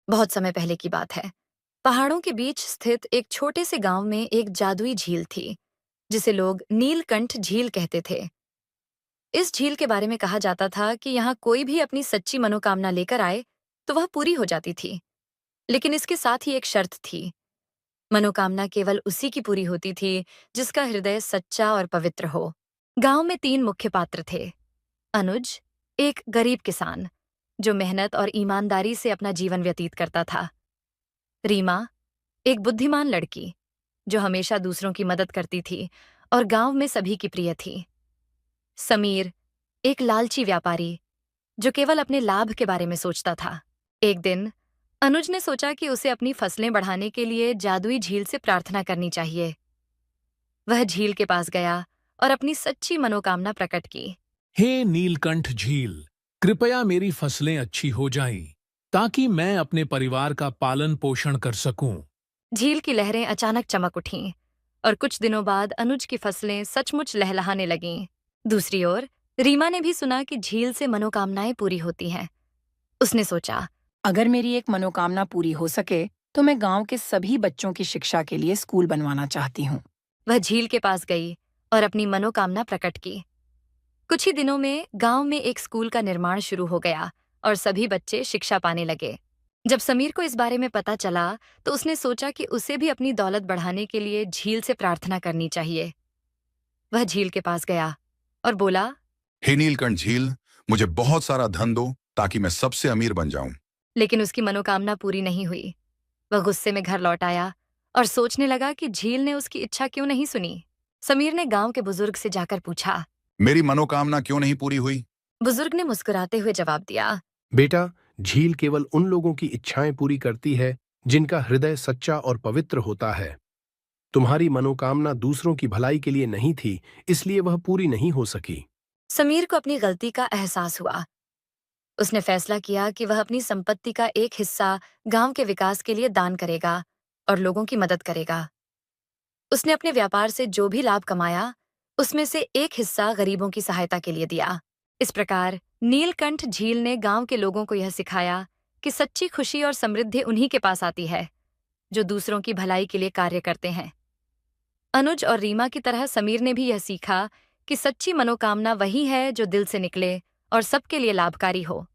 बहुत समय पहले की बात है। पहाड़ों के बीच स्थित एक छोटे से गांव में एक जादुई झील थी, जिसे लोग नीलकंठ झील कहते थे। इस झील के बारे में कहा जाता था कि यहाँ कोई भी अपनी सच्ची मनोकामना लेकर आए तो वह पूरी हो जाती थी। लेकिन इसके साथ ही एक शर्त थी। मनोकामना केवल उसी की पूरी होती थी जिसका हृदय सच्चा और पवित्र हो। गांव में तीन मुख्य पात्र थे। अनुज, एक गरीब किसान जो मेहनत और ईमानदारी से अपना जीवन व्यतीत करता था। रीमा, एक बुद्धिमान लड़की जो हमेशा दूसरों की मदद करती थी और गांव में सभी की प्रिय थी। समीर, एक लालची व्यापारी जो केवल अपने लाभ के बारे में सोचता था। एक दिन अनुज ने सोचा कि उसे अपनी फसलें बढ़ाने के लिए जादुई झील से प्रार्थना करनी चाहिए। वह झील के पास गया और अपनी सच्ची मनोकामना प्रकट की। हे नीलकंठ झील, कृपया मेरी फसलें अच्छी हो जाएं, ताकि मैं अपने परिवार का पालन पोषण कर सकूं। झील की लहरें अचानक चमक उठीं और कुछ दिनों बाद अनुज की फसलें सचमुच लहलहाने लगीं। दूसरी ओर रीमा ने भी सुना कि झील से मनोकामनाएं पूरी होती हैं। उसने सोचा, अगर मेरी एक मनोकामना पूरी हो सके तो मैं गांव के सभी बच्चों की शिक्षा के लिए स्कूल बनवाना चाहती हूँ। वह झील के पास गई और अपनी मनोकामना प्रकट की। कुछ ही दिनों में गांव में एक स्कूल का निर्माण शुरू हो गया और सभी बच्चे शिक्षा पाने लगे। जब समीर को इस बारे में पता चला तो उसने सोचा कि उसे भी अपनी दौलत बढ़ाने के लिए झील से प्रार्थना करनी चाहिए। वह झील के पास गया और बोला, हे नीलकंठ झील, मुझे बहुत सारा धन दो ताकि मैं सबसे अमीर बन जाऊं। लेकिन उसकी मनोकामना पूरी नहीं हुई। वह गुस्से में घर लौट आया और सोचने लगा कि झील ने उसकी इच्छा क्यों नहीं सुनी। समीर ने गांव के बुजुर्ग से जाकर पूछा। मेरी मनोकामना क्यों नहीं पूरी हुई? बुजुर्ग ने मुस्कुराते हुए जवाब दिया, बेटा, झील केवल उन लोगों की इच्छाएं पूरी करती है जिनका हृदय सच्चा और पवित्र होता है। तुम्हारी मनोकामना दूसरों की भलाई के लिए नहीं थी, इसलिए वह पूरी नहीं हो सकी। समीर को अपनी गलती का एहसास हुआ। उसने फैसला किया कि वह अपनी संपत्ति का एक हिस्सा गांव के विकास के लिए दान करेगा और लोगों की मदद करेगा। उसने अपने व्यापार से जो भी लाभ कमाया, उसमें से एक हिस्सा गरीबों की सहायता के लिए दिया। इस प्रकार नीलकंठ झील ने गांव के लोगों को यह सिखाया कि सच्ची खुशी और समृद्धि उन्हीं के पास आती है जो दूसरों की भलाई के लिए कार्य करते हैं। अनुज और रीमा की तरह समीर ने भी यह सीखा कि सच्ची मनोकामना वही है जो दिल से निकले और सबके लिए लाभकारी हो।